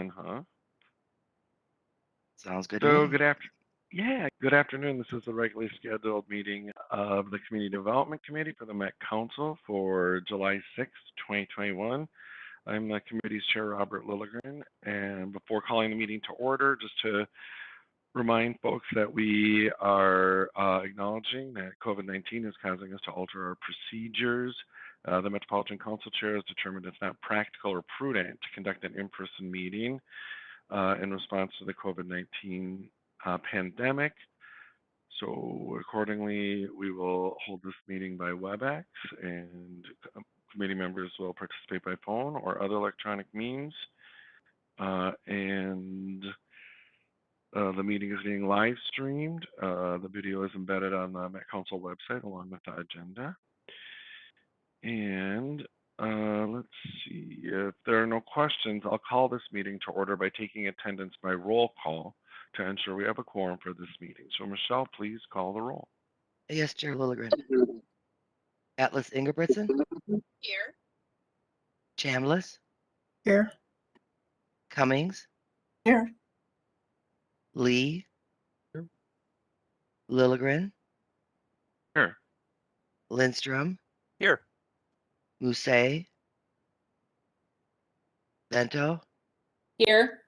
one, huh? Sounds good to So me. good afternoon. This is the regularly scheduled meeting of the Community Development Committee for the Met Council for July 6th, 2021. I'm the committee's chair, Robert Lilligren, and before calling the meeting to order, just to remind folks that we are acknowledging that COVID-19 is causing us to alter our procedures. The Metropolitan Council Chair has determined it's not practical or prudent to conduct an in-person meeting in response to the COVID-19 pandemic. So accordingly, we will hold this meeting by WebEx, and committee members will participate by phone or other electronic means. The meeting is being live streamed. The video is embedded on the Met Council website along with the agenda. And let's see, if there are no questions, I'll call this meeting to order by taking attendance by roll call to ensure we have a quorum for this meeting. So Michelle, please call the roll. Yes, Chair Lilligren. Atlas Ingebrigtsen. Here. Chambliss. Here. Cummings. Here. Lee. Here. Lilligren. Here. Lindstrom. Here. Musset. Bento. Here.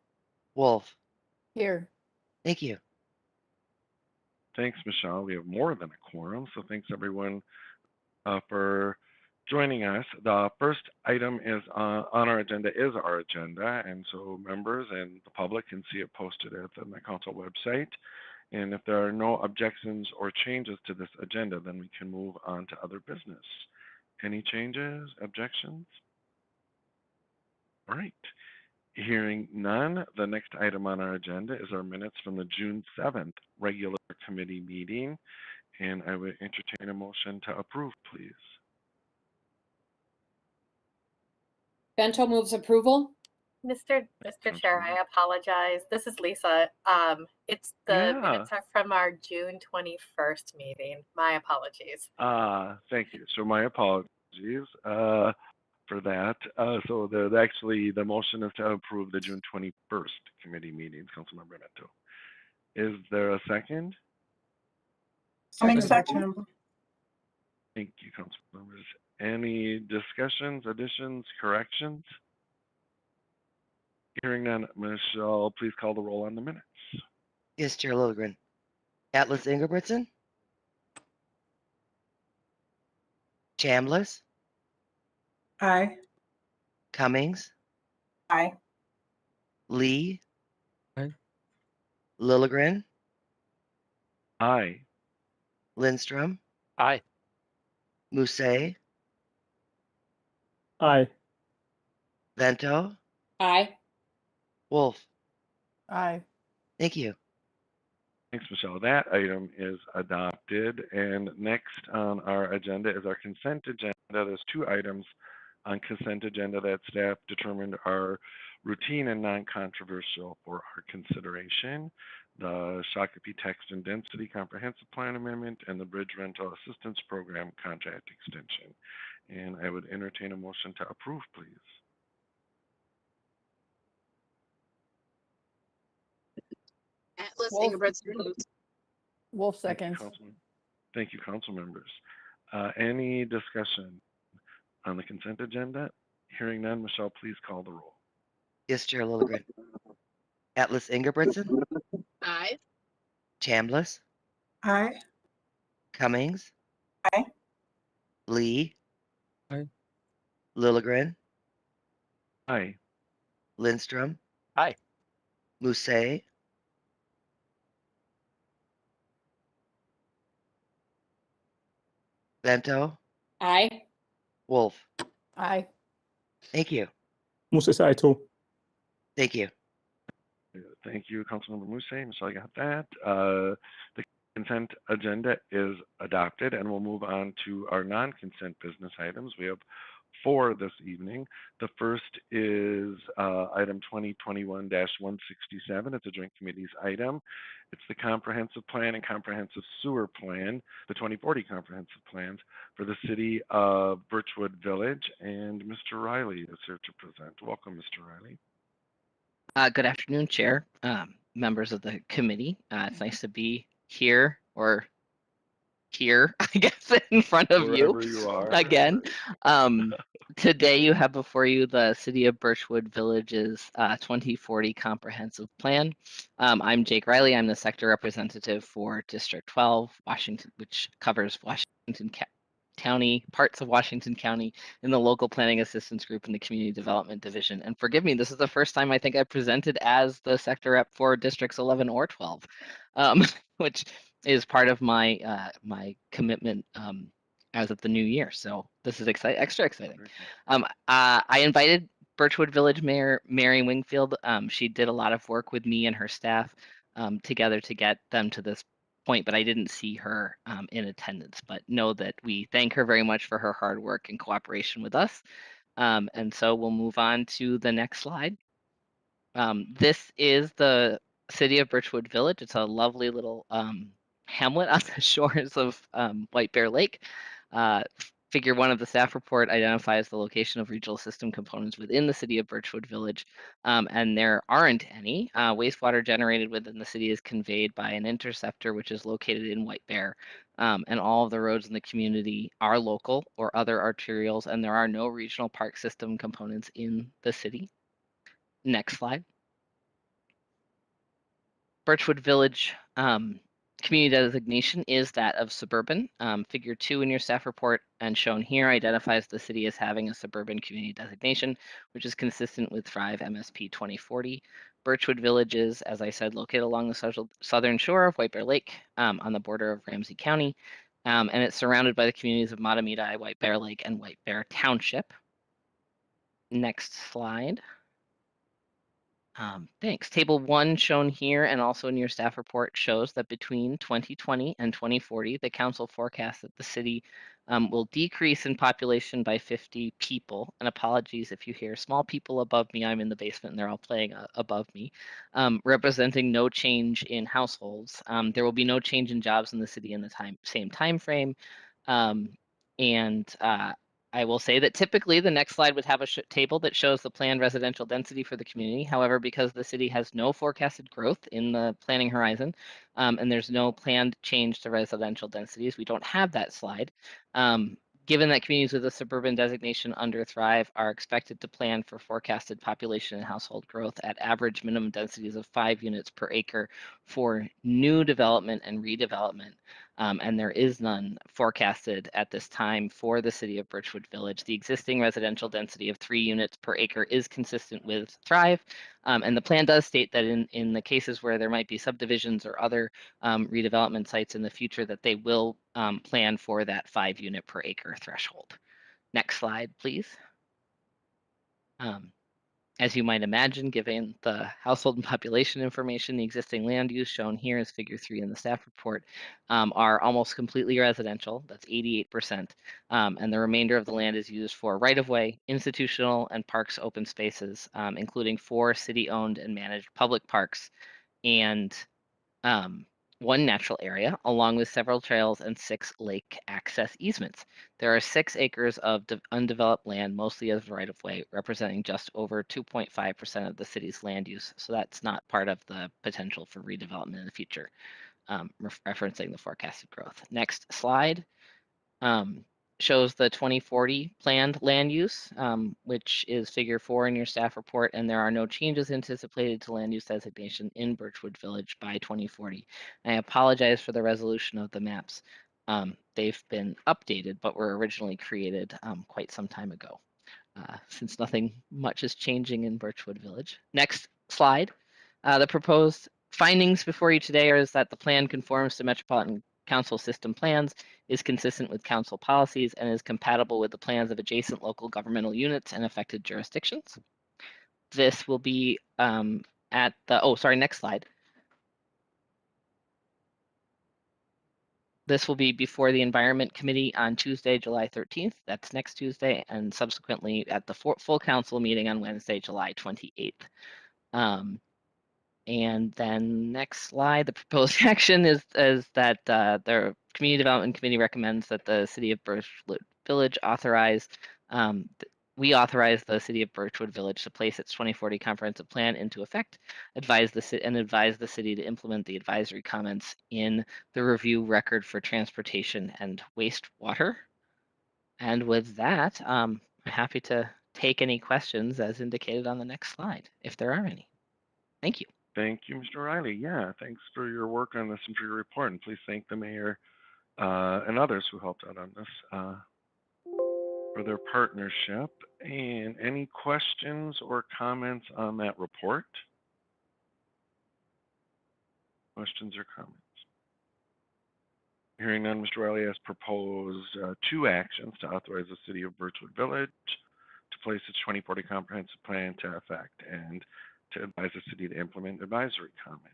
Wolf. Here. Thank you. Thanks, Michelle. We have more than a quorum, so thanks everyone for joining us. The first item is on our agenda is our agenda, and so members and the public can see it posted at the Met Council website. And if there are no objections or changes to this agenda, then we can move on to other business. Any changes, objections? All right. Hearing none, the next item on our agenda is our minutes from the June 7th regular committee meeting, and I would entertain a motion to approve, please. Bento moves approval. Mr. Chair, I apologize. This is Lisa. It's the minutes are from our June 21st meeting. My apologies. Thank you. So my apologies for that. So the motion is to approve the June 21st committee meetings, Councilmember Bento. Is there a second? Second. Thank you, council members. Any discussions, additions, corrections? Hearing none, Michelle, please call the roll on the minutes. Yes, Chair Lilligren. Atlas Ingebrigtsen. Chambliss. Aye. Cummings. Aye. Lee. Aye. Lilligren. Aye. Lindstrom. Aye. Musset. Aye. Bento. Aye. Wolf. Aye. Thank you. Thanks, Michelle. That item is adopted. And next on our agenda is our consent agenda. There's two items on consent agenda that staff determined are routine and non-controversial for our consideration. The Shakopee Text and Density Comprehensive Plan Amendment and the Bridge Rental Assistance Program contract extension. And I would entertain a motion to approve, please. Atlas Ingebrigtsen. Wolf seconds. Thank you, council members. Any discussion on the consent agenda? Hearing none, Michelle, please call the roll. Yes, Chair Lilligren. Atlas Ingebrigtsen. Aye. Chambliss. Aye. Cummings. Aye. Lee. Aye. Lilligren. Aye. Lindstrom. Aye. Musset. Bento. Aye. Wolf. Aye. Thank you. Moses, aye too. Thank you. Thank you, Councilmember Musset. Michelle, got that. The consent agenda is adopted, and we'll move on to our non-consent business items. We have 4 this evening. The first is item 2021-167. It's a joint committees item. It's the comprehensive plan and comprehensive sewer plan, the 2040 comprehensive plans for the city of Birchwood Village. And Mr. Reilly is here to present. Welcome, Mr. Reilly. Good afternoon, Chair, members of the committee. It's nice to be here, or here, I guess, in front of you Wherever you are. again. Today you have before you the City of Birchwood Village's 2040 Comprehensive Plan. I'm Jake Reilly. I'm the sector representative for District 12, Washington, which covers Washington County, parts of Washington County, in the local planning assistance group in the community development division. And forgive me, this is the first time I think I presented as the sector rep for districts 11 or 12, which is part of my my commitment as of the new year. So this is extra exciting. I invited Birchwood Village Mayor Mary Wingfield. She did a lot of work with me and her staff together to get them to this point, but I didn't see her in attendance. But know that we thank her very much for her hard work and cooperation with us. And so we'll move on to the next slide. This is the City of Birchwood Village. It's a lovely little hamlet on the shores of White Bear Lake. Figure 1 of the staff report identifies the location of regional system components within the City of Birchwood Village, and there aren't any. Wastewater generated within the city is conveyed by an interceptor, which is located in White Bear, and all of the roads in the community are local or other arterials, and there are no regional park system components in the city. Next slide. Birchwood Village community designation is that of suburban. Figure 2 in your staff report and shown here identifies the city as having a suburban community designation, which is consistent with Thrive MSP 2040. Birchwood Village is, as I said, located along the southern shore of White Bear Lake on the border of Ramsey County, and it's surrounded by the communities of Matamidi, White Bear Lake, and White Bear Township. Next slide. Thanks. Table 1 shown here and also in your staff report shows that between 2020 and 2040, the council forecasts that the city will decrease in population by 50 people. And apologies if you hear small people above me. I'm in the basement and they're all playing above me, representing no change in households. There will be no change in jobs in the city in the same time frame. I will say that typically the next slide would have a table that shows the planned residential density for the community. However, because the city has no forecasted growth in the planning horizon, and there's no planned change to residential densities, we don't have that slide. Given that communities with a suburban designation under Thrive are expected to plan for forecasted population and household growth at average minimum densities of 5 units per acre for new development and redevelopment. And there is none forecasted at this time for the City of Birchwood Village. The existing residential density of 3 units per acre is consistent with Thrive. And the plan does state that in the cases where there might be subdivisions or other redevelopment sites in the future, that they will plan for that 5 unit per acre threshold. Next slide, please. As you might imagine, given the household and population information, the existing land use shown here is figure 3 in the staff report are almost completely residential. That's 88%. And the remainder of the land is used for right-of-way, institutional, and parks open spaces, including 4 city-owned and managed public parks and 1 natural area, along with several trails and 6 lake access easements. There are 6 acres of undeveloped land, mostly as right-of-way, representing just over 2.5% of the city's land use. So that's not part of the potential for redevelopment in the future, referencing the forecasted growth. Next slide. Shows the 2040 planned land use, which is figure 4 in your staff report, and there are no changes anticipated to land use designation in Birchwood Village by 2040. And I apologize for the resolution of the maps. They've been updated, but were originally created quite some time ago, since nothing much is changing in Birchwood Village. Next slide. The proposed findings before you today is that the plan conforms to Metropolitan Council system plans, is consistent with council policies, and is compatible with the plans of adjacent local governmental units and affected jurisdictions. This will be at the, next slide. This will be before the Environment Committee on Tuesday, July 13th. That's next Tuesday, and subsequently at the full council meeting on Wednesday, July 28th. And then next slide, the proposed action is that the Community Development Committee recommends that the City of Birchwood Village authorize we authorize the City of Birchwood Village to place its 2040 comprehensive plan into effect, advise the city to implement the advisory comments in the review record for transportation and wastewater. And with that, I'm happy to take any questions as indicated on the next slide, if there are any. Thank you. Thank you, Mr. Reilly. Yeah, thanks for your work on this and for your report. And please thank the mayor and others who helped out on this for their partnership. And any questions or comments on that report? Questions or comments? Hearing none, Mr. Reilly has proposed 2 actions to authorize the City of Birchwood Village to place its 2040 comprehensive plan to effect and to advise the city to implement advisory comments.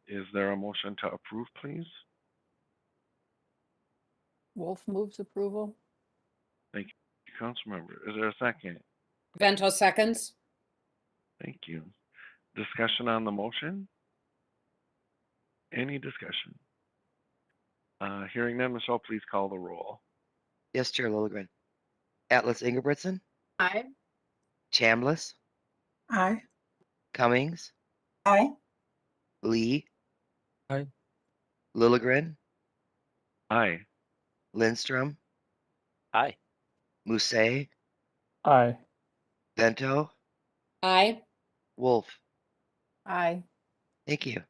Is there a motion to approve, please? Wolf moves approval. Thank you, Councilmember. Is there a second? Vento seconds. Thank you. Discussion on the motion? Any discussion? Hearing none, Michelle, please call the roll. Yes, Chair Lilligren. Atlas Ingebrigtsen, Aye. Chambliss, Aye. Cummings, Aye. Lee, Aye. Lilligren, Aye. Lindstrom, Aye. Musse, Aye. Vento, Aye. Wolf. Aye. Thank you.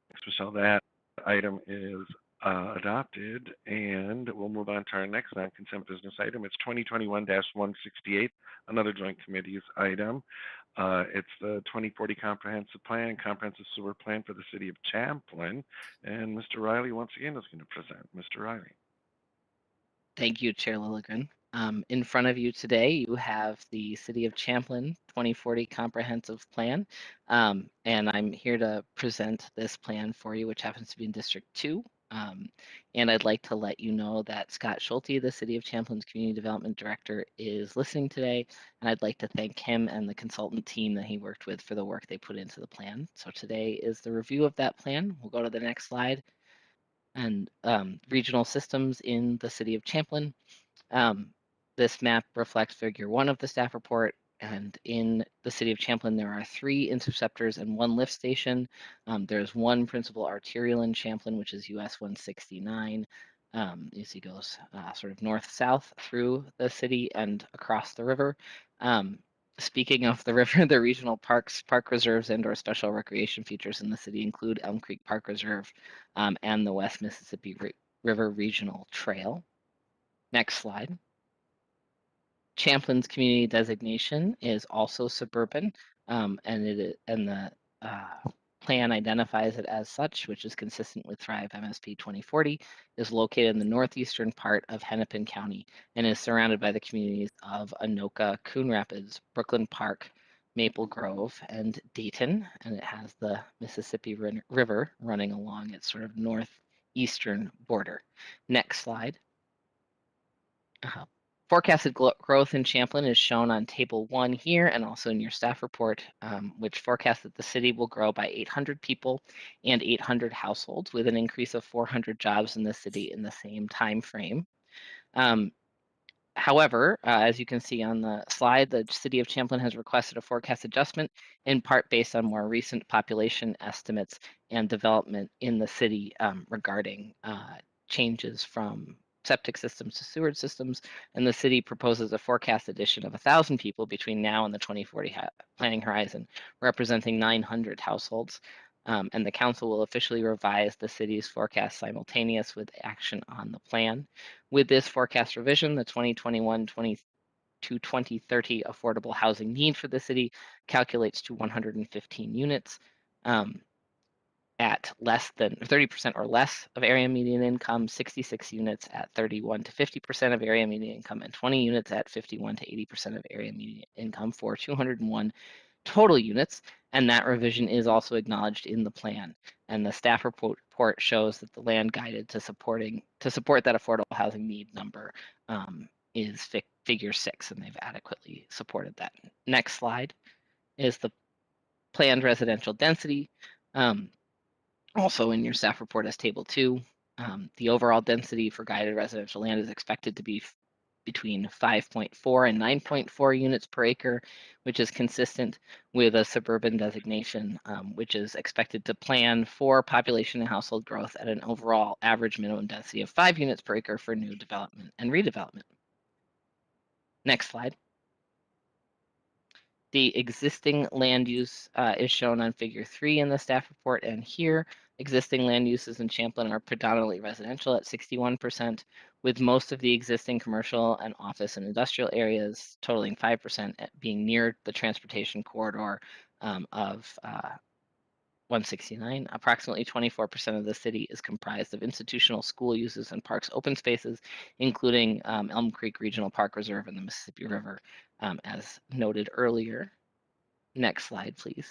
Thanks, Michelle. That item is adopted, and we'll move on to our next non-consent business item. It's 2021-168, another joint committees item. It's the 2040 comprehensive plan, comprehensive sewer plan for the city of Champlin. And Mr. Reilly, once again, is going to present. Mr. Reilly. Thank you, Chair Lilligren. In front of you today, you have the City of Champlin 2040 Comprehensive Plan, and I'm here to present this plan for you, which happens to be in District 2. And I'd like to let you know that Scott Schulte, the City of Champlin's Community Development Director, is listening today, and I'd like to thank him and the consultant team that he worked with for the work they put into the plan. So today is the review of that plan. We'll go to the next slide. And regional systems in the City of Champlin. This map reflects figure 1 of the staff report, and in the City of Champlin, there are 3 interceptors and 1 lift station. There's 1 principal arterial in Champlin, which is US 169. As he goes sort of north-south through the city and across the river. Speaking of the river, the regional parks, park reserves, and/or special recreation features in the city include Elm Creek Park Reserve and the West Mississippi River Regional Trail. Next slide. Champlin's community designation is also suburban, and the plan identifies it as such, which is consistent with Thrive MSP 2040, is located in the northeastern part of Hennepin County and is surrounded by the communities of Anoka, Coon Rapids, Brooklyn Park, Maple Grove, and Dayton, and it has the Mississippi River running along its sort of northeastern border. Next slide. Forecasted growth in Champlin is shown on table 1 here and also in your staff report, which forecasts that the city will grow by 800 people and 800 households with an increase of 400 jobs in the city in the same time frame. However, as you can see on the slide, the City of Champlin has requested a forecast adjustment in part based on more recent population estimates and development in the city regarding changes from septic systems to sewage systems, and the city proposes a forecast addition of 1,000 people between now and the 2040 planning horizon, representing 900 households. And the council will officially revise the city's forecast simultaneous with action on the plan. With this forecast revision, the 2021 to 2030 affordable housing need for the city calculates to 115 units. At less than 30% or less of area median income, 66 units at 31 to 50% of area median income, and 20 units at 51 to 80% of area median income for 201 total units. And that revision is also acknowledged in the plan. And the staff report shows that the land guided to support that affordable housing need number is figure 6, and they've adequately supported that. Next slide is the planned residential density. Also in your staff report as table 2, the overall density for guided residential land is expected to be between 5.4 and 9.4 units per acre, which is consistent with a suburban designation, which is expected to plan for population and household growth at an overall average minimum density of 5 units per acre for new development and redevelopment. Next slide. The existing land use is shown on figure 3 in the staff report, and here existing land uses in Champlin are predominantly residential at 61%, with most of the existing commercial and office and industrial areas totaling 5% being near the transportation corridor of 169. Approximately 24% of the city is comprised of institutional school uses and parks open spaces, including Elm Creek Regional Park Reserve and the Mississippi River, as noted earlier. Next slide, please.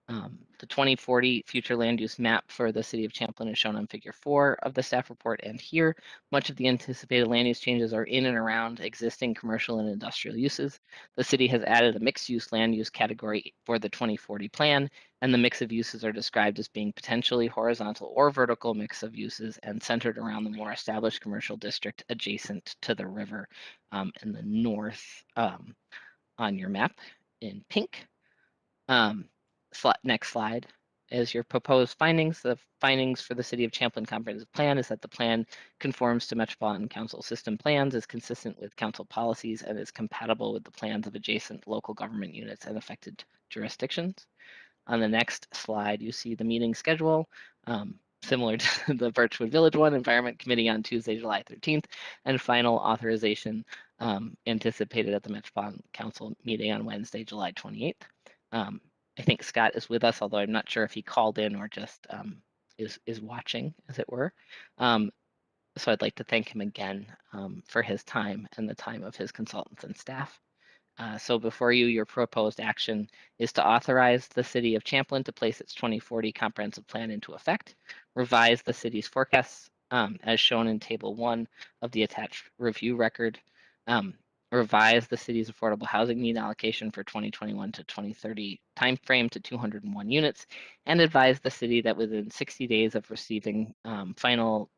The 2040 future land use map for the city of Champlin is shown on figure 4 of the staff report, and here much of the anticipated land use changes are in and around existing commercial and industrial uses. The city has added a mixed use land use category for the 2040 plan, and the mix of uses are described as being potentially horizontal or vertical mix of uses and centered around the more established commercial district adjacent to the river in the north on your map in pink. Next slide is your proposed findings. The findings for the City of Champlin Comprehensive Plan is that the plan conforms to Metropolitan Council system plans, is consistent with council policies, and is compatible with the plans of adjacent local government units and affected jurisdictions. On the next slide, you see the meeting schedule, similar to the Birchwood Village one, Environment Committee on Tuesday, July 13th, and final authorization anticipated at the Metropolitan Council meeting on Wednesday, July 28th. I think Scott is with us, although I'm not sure if he called in or just is watching, as it were. So I'd like to thank him again for his time and the time of his consultants and staff. So before you, your proposed action is to authorize the City of Champlin to place its 2040 comprehensive plan into effect, revise the city's forecasts as shown in Table 1 of the attached review record, revise the city's affordable housing need allocation for 2021 to 2030 timeframe to 201 units, and advise the city that within 60 days of receiving final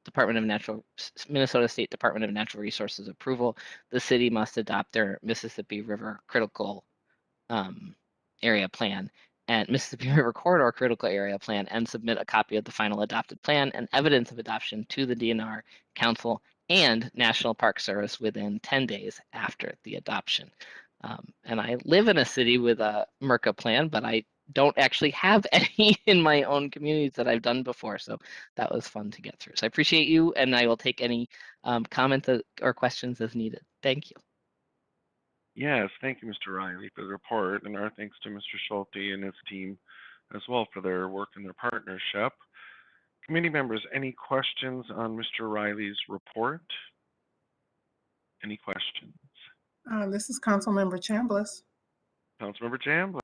Minnesota State Department of Natural Resources approval, the city must adopt their Mississippi River Critical Area Plan and Mississippi River Corridor Critical Area Plan and submit a copy of the final adopted plan and evidence of adoption to the DNR Council and National Park Service within 10 days after the adoption. And I live in a city with a MRCA plan, but I don't actually have any in my own communities that I've done before. So that was fun to get through. So I appreciate you, and I will take any comments or questions as needed. Thank you. Yes, thank you, Mr. Reilly, for the report, and our thanks to Mr. Schulte and his team as well for their work and their partnership. Committee members, any questions on Mr. Reilly's report? Any questions? This is Councilmember Chambliss. Councilmember Chambliss.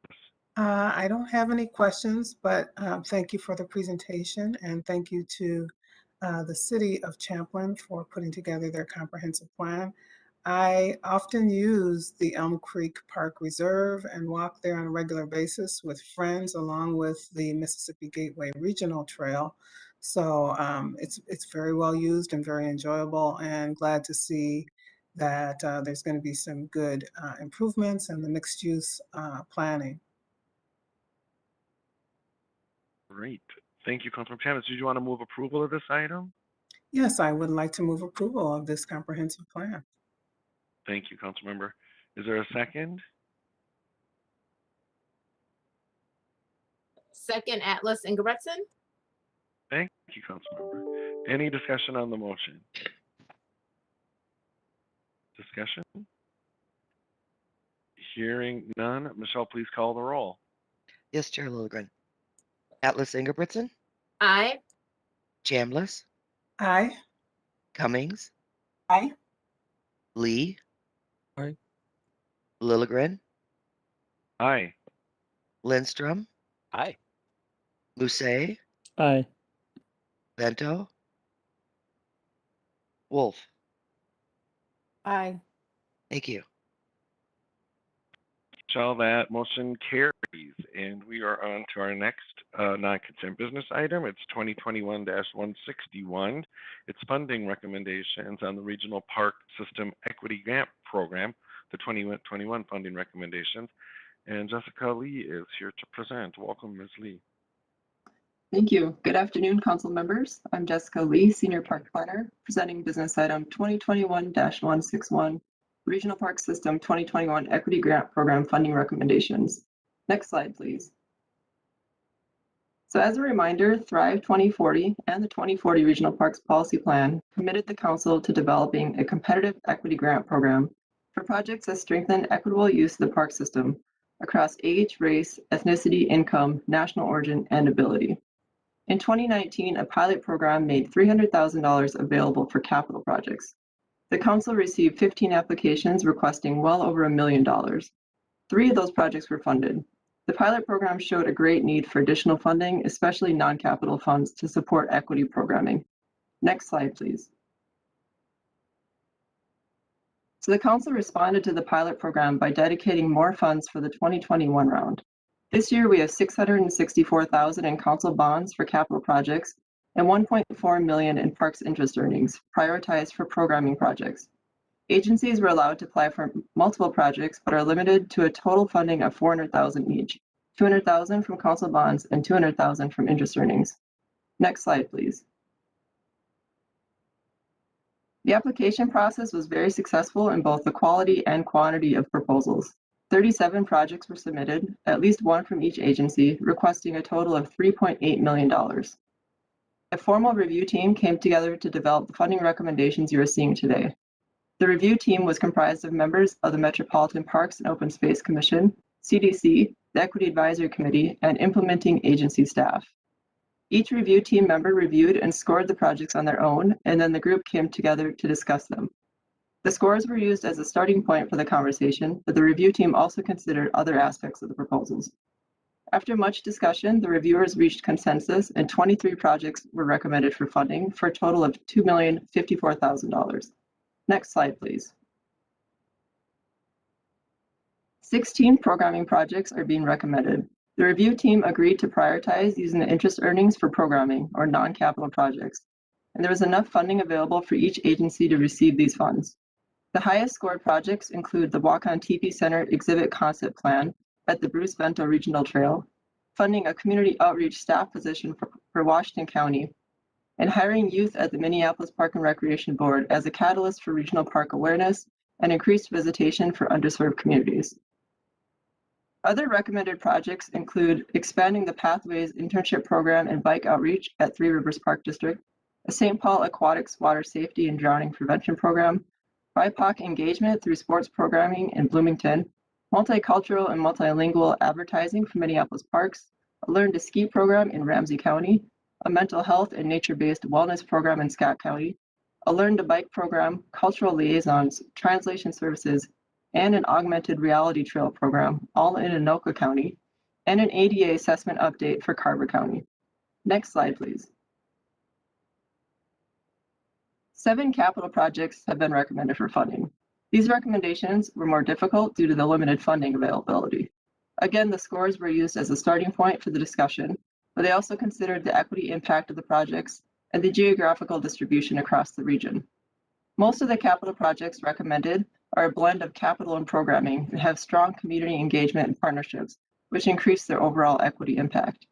I don't have any questions, but thank you for the presentation, and thank you to the City of Champlin for putting together their comprehensive plan. I often use the Elm Creek Park Reserve and walk there on a regular basis with friends, along with the Mississippi Gateway Regional Trail. So it's very well used and very enjoyable, and glad to see that there's going to be some good improvements in the mixed use planning. Great. Thank you, Councilmember Chambliss. Did you want to move approval of this item? Yes, I would like to move approval of this comprehensive plan. Thank you, Councilmember. Is there a second? Second, Atlas Ingebretson. Thank you, Councilmember. Any discussion on the motion? Discussion? Hearing none. Michelle, please call the roll. Yes, Chair Lilligren. Atlas Ingebretson, Aye. Chambliss, Aye. Cummings, Aye. Lee, Aye. Lilligren, Aye. Lindstrom, Aye. Lucet, Aye. Vento, Wolf. Aye. Thank you. Shall that motion carries? And we are on to our next non-consent business item. It's 2021-161. It's funding recommendations on the Regional Park System Equity Grant Program, the 2021 funding recommendations. And Jessica Lee is here to present. Welcome, Ms. Lee. Thank you. Good afternoon, council members. I'm Jessica Lee, Senior Park Planner, presenting business item 2021-161, Regional Park System 2021 Equity Grant Program Funding Recommendations. Next slide, please. So as a reminder, Thrive 2040 and the 2040 Regional Parks Policy Plan committed the council to developing a competitive equity grant program for projects that strengthen equitable use of the park system across age, race, ethnicity, income, national origin, and ability. In 2019, a pilot program made $300,000 available for capital projects. The council received 15 applications requesting well over $1 million. 3 of those projects were funded. The pilot program showed a great need for additional funding, especially non-capital funds to support equity programming. Next slide, please. So the council responded to the pilot program by dedicating more funds for the 2021 round. This year, we have $664,000 in council bonds for capital projects and $1.4 million in parks interest earnings, prioritized for programming projects. Agencies were allowed to apply for multiple projects, but are limited to a total funding of $400,000 each, $200,000 from council bonds and $200,000 from interest earnings. Next slide, please. The application process was very successful in both the quality and quantity of proposals. 37 projects were submitted, at least one from each agency, requesting a total of $3.8 million. A formal review team came together to develop the funding recommendations you are seeing today. The review team was comprised of members of the Metropolitan Parks and Open Space Commission, CDC, the Equity Advisory Committee, and implementing agency staff. Each review team member reviewed and scored the projects on their own, and then the group came together to discuss them. The scores were used as a starting point for the conversation, but the review team also considered other aspects of the proposals. After much discussion, the reviewers reached consensus and 23 projects were recommended for funding for a total of $2,054,000. Next slide, please. 16 programming projects are being recommended. The review team agreed to prioritize using the interest earnings for programming or non-capital projects, and there was enough funding available for each agency to receive these funds. The highest scored projects include the Walk-On Teepee Center Exhibit Concept Plan at the Bruce Bento Regional Trail, funding a community outreach staff position for Washington County, and hiring youth at the Minneapolis Park and Recreation Board as a catalyst for regional park awareness and increased visitation for underserved communities. Other recommended projects include expanding the Pathways internship program and bike outreach at Three Rivers Park District, a St. Paul Aquatics water safety and drowning prevention program, BIPOC engagement through sports programming in Bloomington, multicultural and multilingual advertising for Minneapolis parks, a Learn to Ski program in Ramsey County, a mental health and nature-based wellness program in Scott County, a Learn to Bike program, cultural liaisons, translation services, and an augmented reality trail program, all in Anoka County, and an ADA assessment update for Carver County. Next slide, please. 7 capital projects have been recommended for funding. These recommendations were more difficult due to the limited funding availability. Again, the scores were used as a starting point for the discussion, but they also considered the equity impact of the projects and the geographical distribution across the region. Most of the capital projects recommended are a blend of capital and programming and have strong community engagement and partnerships, which increase their overall equity impact.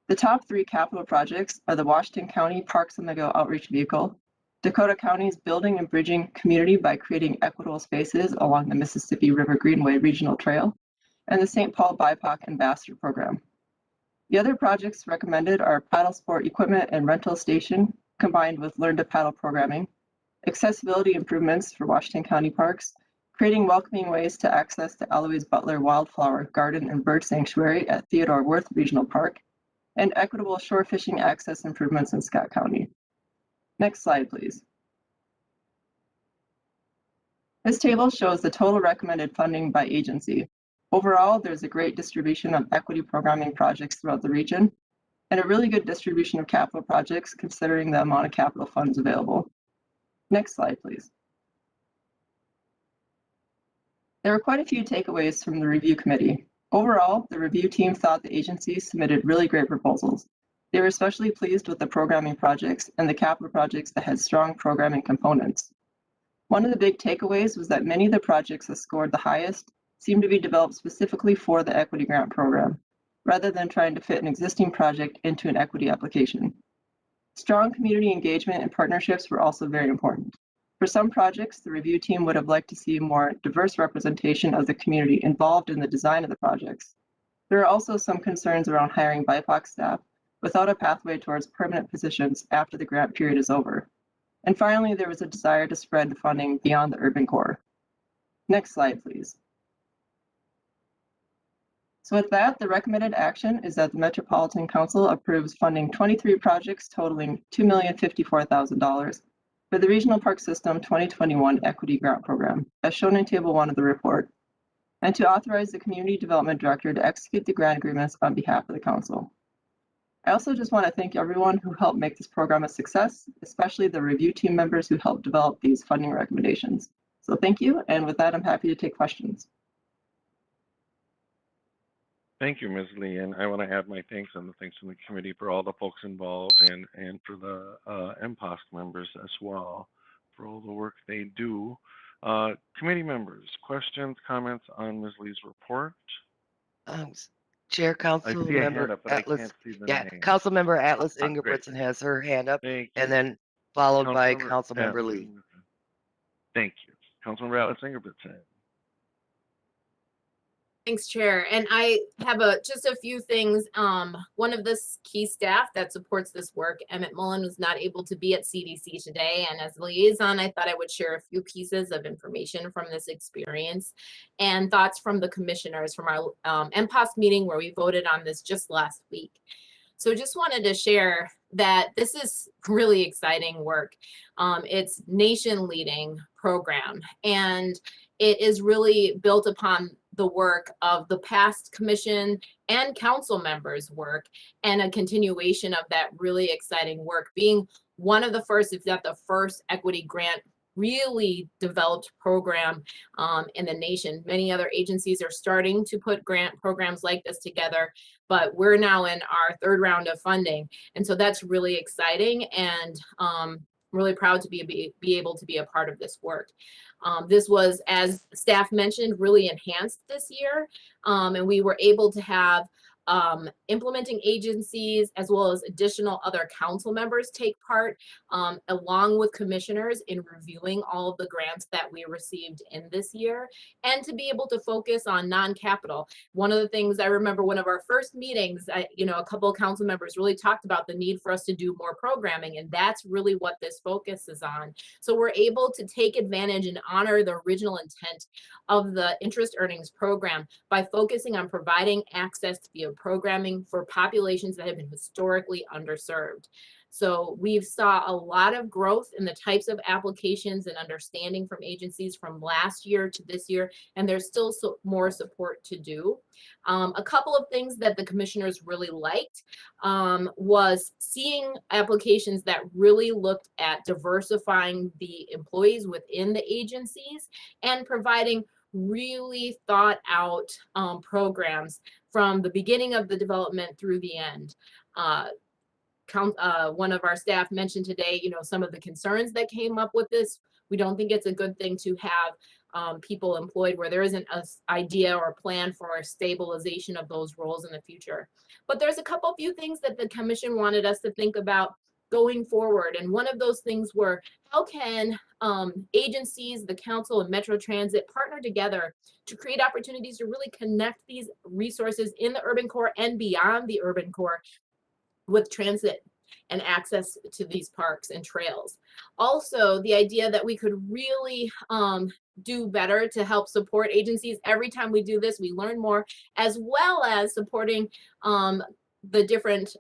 The top 3 capital projects are the Washington County Parks on the Go Outreach Vehicle, Dakota County's Building and Bridging Community by creating equitable spaces along the Mississippi River Greenway Regional Trail, and the St. Paul BIPOC Ambassador Program. The other projects recommended are paddle sport equipment and rental station combined with Learn to Paddle programming, accessibility improvements for Washington County parks, creating welcoming ways to access the Eloise Butler Wildflower Garden and Bird Sanctuary at Theodore Wirth Regional Park, and equitable shore fishing access improvements in Scott County. Next slide, please. This table shows the total recommended funding by agency. Overall, there's a great distribution of equity programming projects throughout the region, and a really good distribution of capital projects considering the amount of capital funds available. Next slide, please. There were quite a few takeaways from the review committee. Overall, the review team thought the agencies submitted really great proposals. They were especially pleased with the programming projects and the capital projects that had strong programming components. One of the big takeaways was that many of the projects that scored the highest seemed to be developed specifically for the equity grant program, rather than trying to fit an existing project into an equity application. Strong community engagement and partnerships were also very important. For some projects, the review team would have liked to see more diverse representation of the community involved in the design of the projects. There are also some concerns around hiring BIPOC staff without a pathway towards permanent positions after the grant period is over. And finally, there was a desire to spread the funding beyond the urban core. Next slide, please. So with that, the recommended action is that the Metropolitan Council approves funding 23 projects totaling $2,054,000 for the Regional Park System 2021 Equity Grant Program, as shown in Table 1 of the report, and to authorize the Community Development Director to execute the grant agreements on behalf of the Council. I also just want to thank everyone who helped make this program a success, especially the review team members who helped develop these funding recommendations. So thank you, and with that, I'm happy to take questions. Thank you, Ms. Lee, and I want to add my thanks and the thanks from the committee for all the folks involved and for the MPOSC members as well for all the work they do. Committee members, questions, comments on Ms. Lee's report? Chair, I see a hand Councilmember up, but I Atlas, can't see the yeah, name. Councilmember Atlas Great. Ingebrigtsen has her hand up, Thank you. and then followed by Councilmember Councilmember Lee. Atlas. Thank you. Councilmember Atlas Ingebrigtsen. Thanks, Chair. And I have just a few things. One of the key staff that supports this work, Emmett Mullen, was not able to be at CDC today. And as liaison, I thought I would share a few pieces of information from this experience and thoughts from the commissioners from our MPOSC meeting where we voted on this just last week. So just wanted to share that this is really exciting work. It's nation leading program, and it is really built upon the work of the past commission and council members' work, and a continuation of that really exciting work, being one of the first, if not the first, equity grant really developed program in the nation. Many other agencies are starting to put grant programs like this together, but we're now in our third round of funding. And so that's really exciting, and really proud to be able to be a part of this work. This was, as staff mentioned, really enhanced this year, and we were able to have implementing agencies as well as additional other council members take part, along with commissioners, in reviewing all of the grants that we received in this year, and to be able to focus on non-capital. One of the things I remember, one of our first meetings, a couple of council members really talked about the need for us to do more programming, and that's really what this focus is on. So we're able to take advantage and honor the original intent of the interest earnings program by focusing on providing access via programming for populations that have been historically underserved. So we've saw a lot of growth in the types of applications and understanding from agencies from last year to this year, and there's still more support to do. A couple of things that the commissioners really liked was seeing applications that really looked at diversifying the employees within the agencies and providing really thought out programs from the beginning of the development through the end. One of our staff mentioned today, some of the concerns that came up with this. We don't think it's a good thing to have people employed where there isn't an idea or plan for a stabilization of those roles in the future. But there's a couple few things that the commission wanted us to think about going forward. And one of those things were, how can agencies, the council, and Metro Transit partner together to create opportunities to really connect these resources in the urban core and beyond the urban core with transit and access to these parks and trails. Also, the idea that we could really do better to help support agencies. Every time we do this, we learn more, as well as supporting the different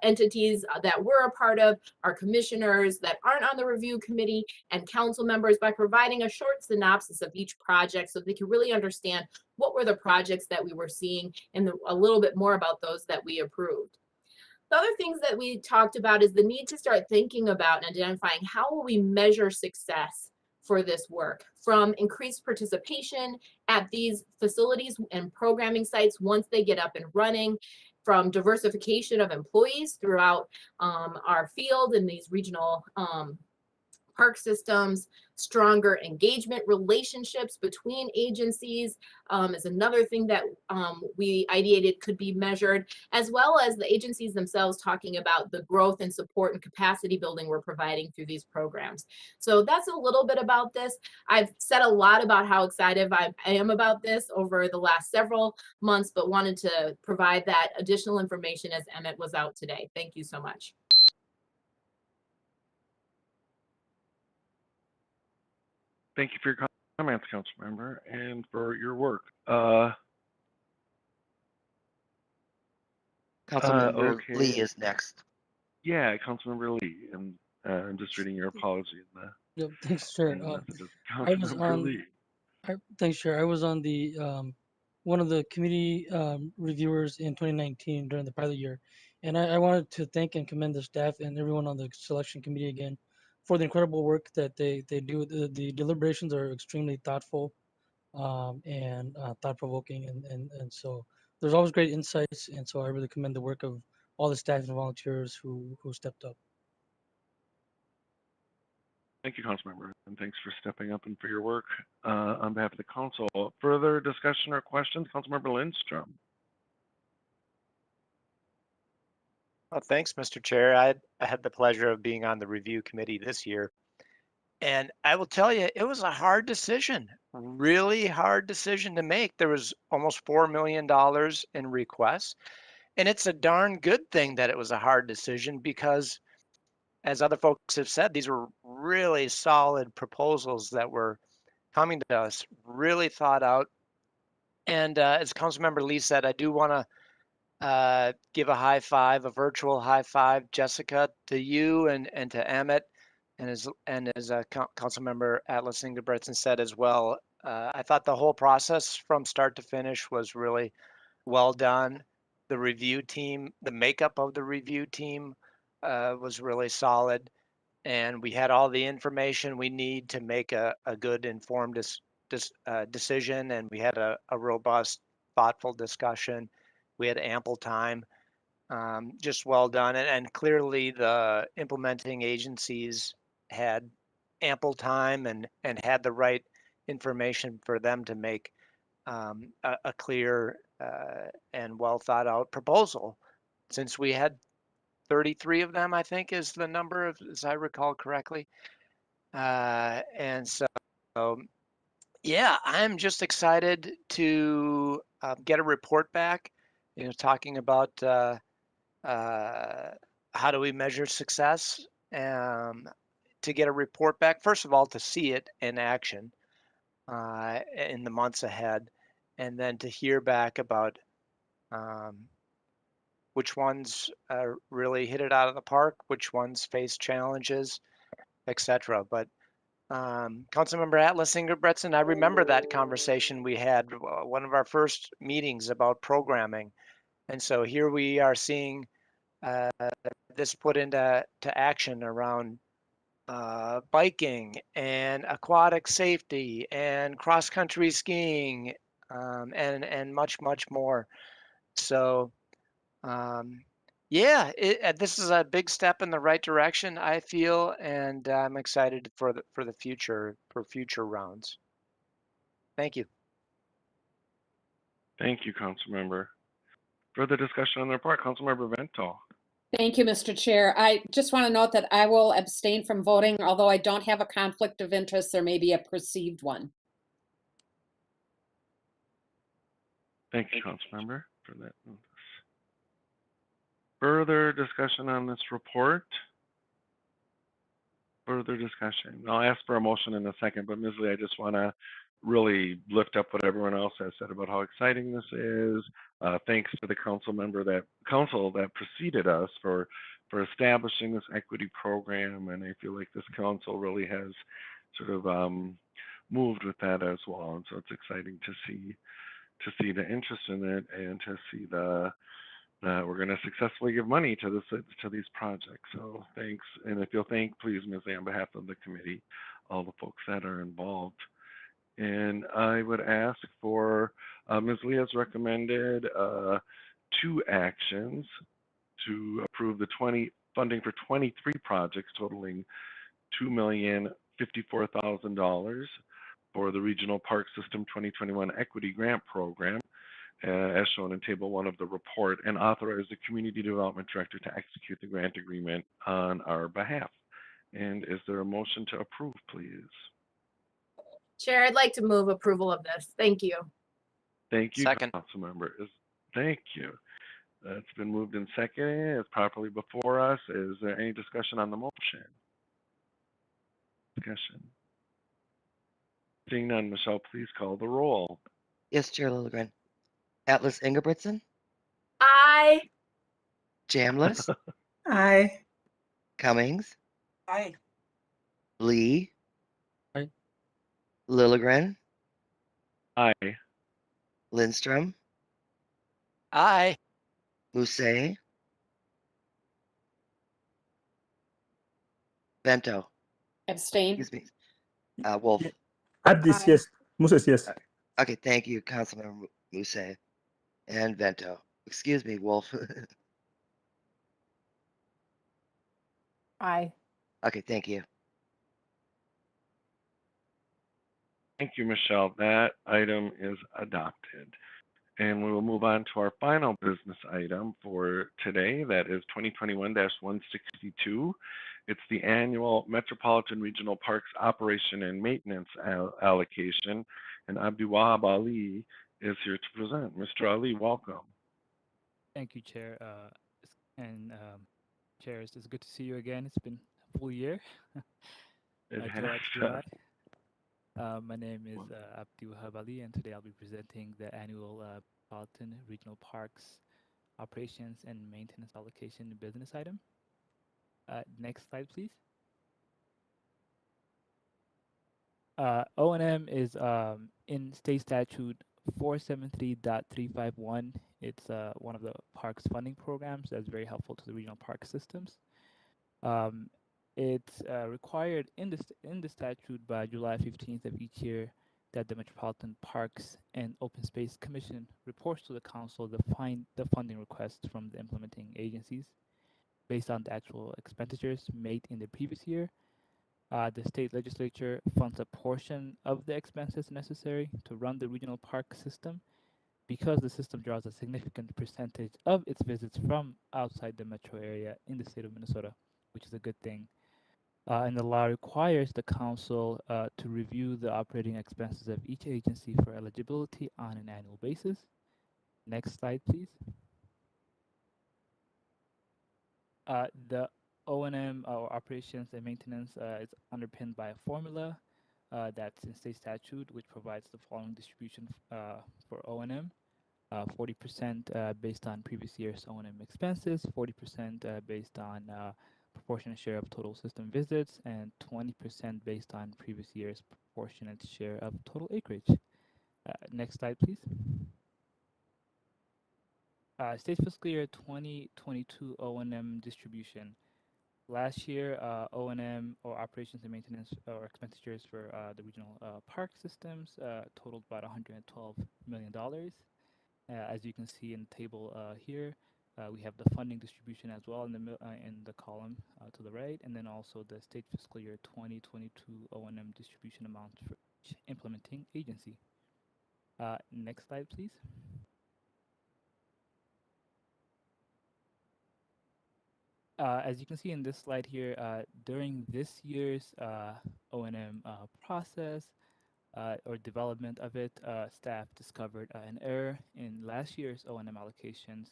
entities that we're a part of, our commissioners that aren't on the review committee, and council members, by providing a short synopsis of each project so they can really understand what were the projects that we were seeing and a little bit more about those that we approved. The other things that we talked about is the need to start thinking about and identifying how will we measure success for this work, from increased participation at these facilities and programming sites once they get up and running, from diversification of employees throughout our field in these regional park systems, stronger engagement relationships between agencies is another thing that we ideated could be measured, as well as the agencies themselves talking about the growth and support and capacity building we're providing through these programs. So that's a little bit about this. I've said a lot about how excited I am about this over the last several months, but wanted to provide that additional information as Emmett was out today. Thank you so much. Thank you for your comments, Councilmember, and for your work. Councilmember okay. Lee is next. Yeah, Councilmember Lee, and I'm just reading your apology in the Yep, thanks, Chair. messages. I was Councilmember on. Lee. Thanks, Chair. I was on the one of the committee reviewers in 2019 during the pilot year, and I wanted to thank and commend the staff and everyone on the selection committee again for the incredible work that they do. The deliberations are extremely thoughtful and thought-provoking, and so there's always great insights, and so I really commend the work of all the staff and volunteers who stepped up. Thank you, Councilmember, and thanks for stepping up and for your work on behalf of the council. Further discussion or questions? Councilmember Lindstrom. Well, thanks, Mr. Chair. I had the pleasure of being on the review committee this year. And I will tell you, it was a hard decision, really hard decision to make. There was almost $4 million in requests. And it's a darn good thing that it was a hard decision because, as other folks have said, these were really solid proposals that were coming to us, really thought out. And as Councilmember Lee said, I do want to give a high five, a virtual high five, Jessica, to you and to Emmett, and as Councilmember Atlas Ingebretson said as well. I thought the whole process from start to finish was really well done. The review team, the makeup of the review team was really solid, and we had all the information we need to make a good informed decision, and we had a robust, thoughtful discussion. We had ample time, just well done. And clearly the implementing agencies had ample time and had the right information for them to make a clear and well thought out proposal. Since we had 33 of them, I think is the number, as I recall correctly. And so, yeah, I'm just excited to get a report back, talking about how do we measure success, to get a report back, first of all, to see it in action in the months ahead, and then to hear back about which ones really hit it out of the park, which ones face challenges, etc. But Councilmember Atlas Ingebretson, I remember that conversation we had, one of our first meetings about programming. And so here we are seeing this put into action around biking and aquatic safety and cross-country skiing, and much, much more. So yeah, this is a big step in the right direction, I feel, and I'm excited for the future, for future rounds. Thank you. Thank you, Councilmember. Further discussion on the report, Councilmember Vento. Thank you, Mr. Chair. I just want to note that I will abstain from voting, although I don't have a conflict of interest. There may be a perceived one. Thank you, Councilmember, for that notice. Further discussion on this report? Further discussion? I'll ask for a motion in a second, but Ms. Lee, I just want to really lift up what everyone else has said about how exciting this is. Thanks to the council that preceded us for establishing this equity program, and I feel like this council really has sort of moved with that as well, and so it's exciting to see the interest in it and to see we're going to successfully give money to these projects. So thanks, and if you'll thank, please, Ms. Lee, on behalf of the committee. all the folks that are involved. And I would ask for, Ms. Lee has recommended 2 actions to approve the funding for 23 projects totaling $2,054,000 for the Regional Park System 2021 Equity Grant Program, as shown in Table 1 of the report, and authorize the Community Development Director to execute the grant agreement on our behalf. And is there a motion to approve, please? Chair, I'd like to move approval of this. Thank you. Thank you, Second. Councilmember. Thank you. It's been moved and seconded. It's properly before us. Is there any discussion on the motion? Discussion. Seeing none, Michelle, please call the roll. Yes, Chair Lilligren. Atlas Ingebrigtsen, Aye. Chambliss, Aye. Cummings, Aye. Lee, Aye. Lilligren, Aye. Lindstrom, Aye. Musse, Vento, Abstain. excuse me, Wolf. Abdis, Aye. yes. Moses, yes. Okay, thank you, Councilmember Musse and Vento. Excuse me, Wolf. Aye. Okay, thank you. Thank you, Michelle. That item is adopted. And we will move on to our final business item for today. That is 2021-162. It's the annual Metropolitan Regional Parks Operation and Maintenance Allocation. And Abdiwahab Ali is here to present. Mr. Ali, welcome. Thank you, Chair. Chair, it's good to see you again. It's been a full year. July. My name is Abdiwahab Ali, and today I'll be presenting the annual Metropolitan Regional Parks Operations and Maintenance Allocation business item. Next slide, please. O&M is in State Statute 473.351. It's one of the parks funding programs that's very helpful to the regional park systems. It's required in the statute by July 15th of each year that the Metropolitan Parks and Open Space Commission reports to the council the funding requests from the implementing agencies based on the actual expenditures made in the previous year. The state legislature funds a portion of the expenses necessary to run the regional park system because the system draws a significant percentage of its visits from outside the metro area in the state of Minnesota, which is a good thing. And the law requires the council to review the operating expenses of each agency for eligibility on an annual basis. Next slide, please. The O&M, or operations and maintenance, is underpinned by a formula that's in state statute, which provides the following distribution for O&M. 40% based on previous year's O&M expenses, 40% based on proportionate share of total system visits, and 20% based on previous year's proportionate share of total acreage. Next slide, please. State fiscal year 2022 O&M distribution. Last year, O&M, or operations and maintenance, or expenditures for the regional park systems totaled about $112 million. As you can see in the table here, we have the funding distribution as well in the column to the right, and then also the state fiscal year 2022 O&M distribution amounts for each implementing agency. Next slide, please. As you can see in this slide here, during this year's O&M process or development of it, staff discovered an error in last year's O&M allocations,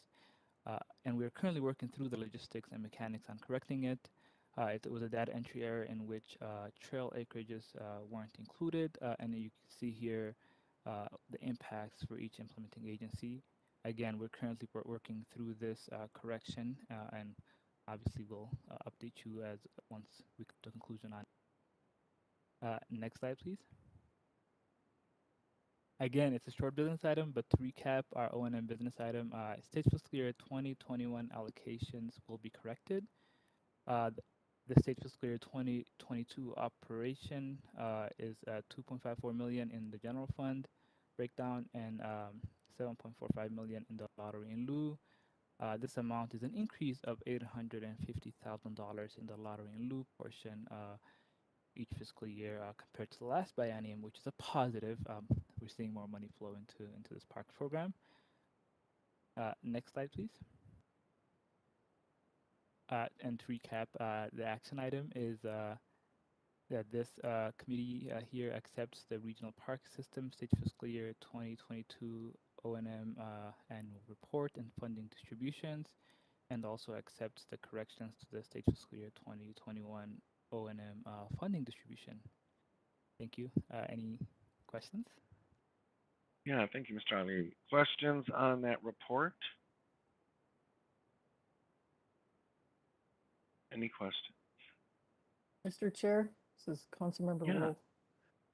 and we're currently working through the logistics and mechanics on correcting it. It was a data entry error in which trail acreages weren't included, and you can see here the impacts for each implementing agency. Again, we're currently working through this correction, and obviously we'll update you as once we come to conclusion on. Next slide, please. Again, it's a short business item, but to recap our O&M business item, state fiscal year 2021 allocations will be corrected. The state fiscal year 2022 operation is 2.54 million in the general fund breakdown and 7.45 million in the lottery in lieu. This amount is an increase of $850,000 in the lottery in lieu portion each fiscal year compared to the last biennium, which is a positive. We're seeing more money flow into this park program. Next slide, please. And to recap, the action item is that this committee here accepts the regional park system state fiscal year 2022 O&M annual report and funding distributions, and also accepts the corrections to the state fiscal year 2021 O&M funding distribution. Thank you. Any questions? Yeah, thank you, Mr. Ali. Questions on that report? Any questions? Mr. Chair, this is Councilmember Yeah. Wolf.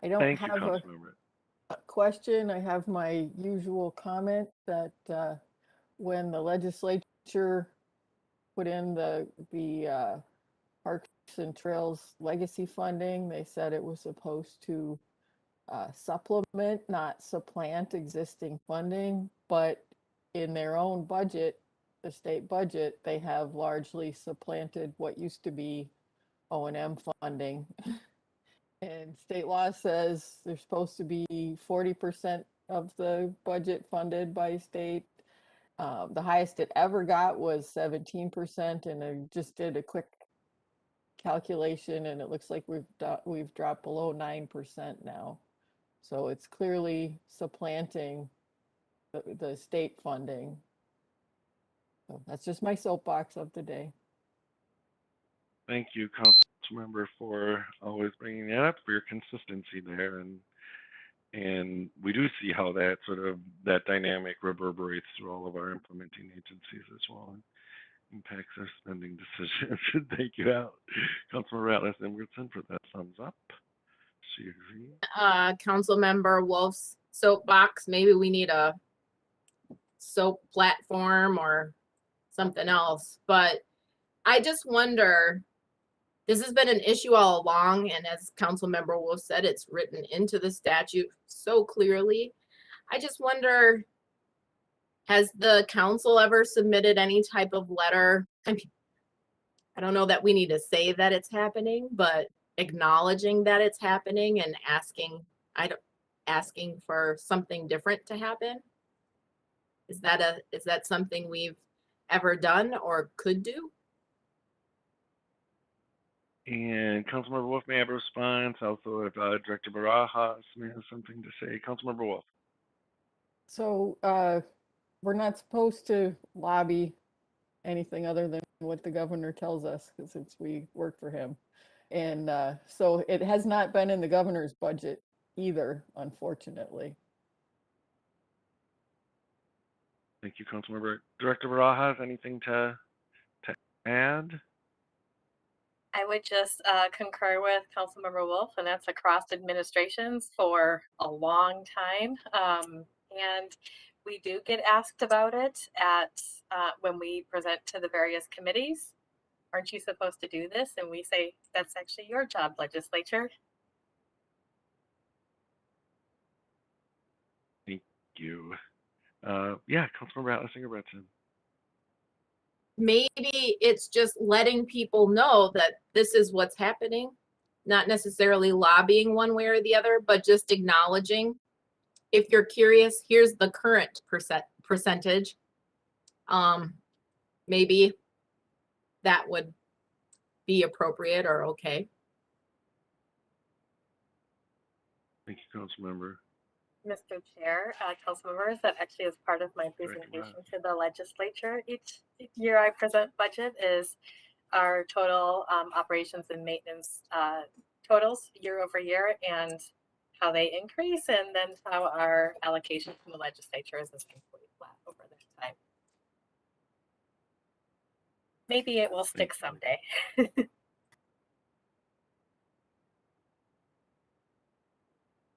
I don't Thank you, have Councilmember. a question. I have my usual comment that when the legislature put in the Parks and Trails legacy funding, they said it was supposed to supplement, not supplant existing funding, but in their own budget, the state budget, they have largely supplanted what used to be O&M funding. And state law says there's supposed to be 40% of the budget funded by state. The highest it ever got was 17%, and I just did a quick calculation, and it looks like we've dropped below 9% now. So it's clearly supplanting the state funding. So that's just my soapbox of the day. Thank you, Councilmember, for always bringing that up, for your consistency there, and we do see how that that dynamic reverberates through all of our implementing agencies as well, and impacts our spending decisions. Thank you, Councilmember Atlas-Imgerson, for that thumbs up. She agrees. Councilmember Wolf's soapbox. Maybe we need a soap platform or something else. But I just wonder, this has been an issue all along, and as Councilmember Wolf said, it's written into the statute so clearly. I just wonder, has the council ever submitted any type of letter? I mean, I don't know that we need to say that it's happening, but acknowledging that it's happening and asking for something different to happen. Is that something we've ever done or could do? And Councilmember Wolf may have a response. Also, if Director Barajas may have something to say. Councilmember Wolf. So we're not supposed to lobby anything other than what the governor tells us, because we work for him. And so it has not been in the governor's budget either, unfortunately. Thank you, Councilmember. Director Barajas, anything to add? I would just concur with Councilmember Wolf, and that's across administrations for a long time. And we do get asked about it at when we present to the various committees. Aren't you supposed to do this? And we say, that's actually your job, legislature. Thank you. Yeah, Councilmember Atlas-Imgerson. Maybe it's just letting people know that this is what's happening, not necessarily lobbying one way or the other, but just acknowledging. If you're curious, here's the current percentage. Maybe that would be appropriate or okay. Thank you, Councilmember. Mr. Chair, council members, that actually is part of my presentation to the legislature. Each year I present budget is our total operations and maintenance totals year over year and how they increase, and then how our allocation from the legislature is essentially flat over that time. Maybe it will stick someday.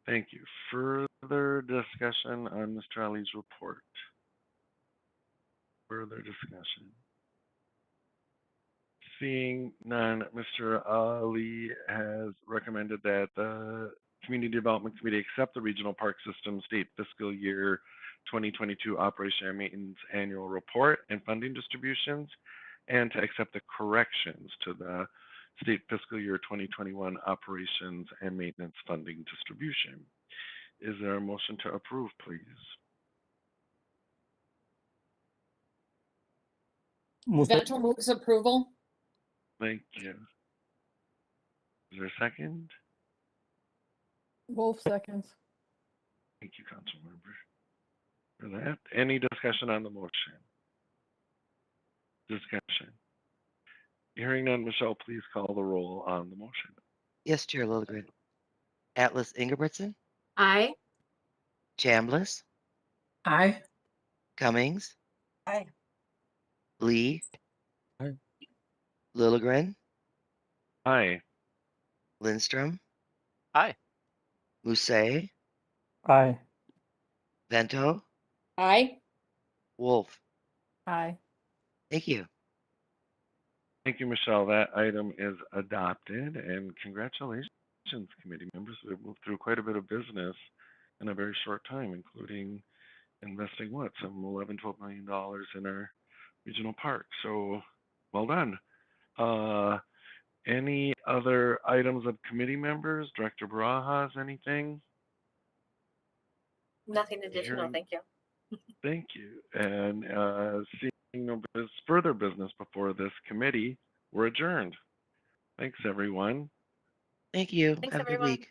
Thank you. Further discussion on Mr. Ali's report? Further discussion? Seeing none, Mr. Ali has recommended that the Community Development Committee accept the Regional Park System State Fiscal Year 2022 Operation and Maintenance Annual Report and funding distributions, and to accept the corrections to the State Fiscal Year 2021 Operations and Maintenance Funding Distribution. Is there a motion to approve, please? Vento moves approval. Thank you. Is there a second? Wolf seconds. Thank you, Councilmember, for that. Any discussion on the motion? Discussion. Hearing none, Michelle, please call the roll on the motion. Yes, Chair Lilligren. Atlas Ingebrigtsen, Aye. Chambliss, Aye. Cummings, Aye. Lee, Aye. Lilligren, Aye. Lindstrom, Aye. Musse, Aye. Vento, Aye. Wolf. Aye. Thank you. Thank you, Michelle. That item is adopted, and congratulations, committee members. We've moved through quite a bit of business in a very short time, including investing some $11–12 million in our regional park. So well done. Any other items of committee members? Director Barajas, anything? Nothing additional, Hearing- thank you. Thank you. And seeing no further business before this committee, we're adjourned. Thanks, everyone. Thank you. Thanks, Have a good everyone. week.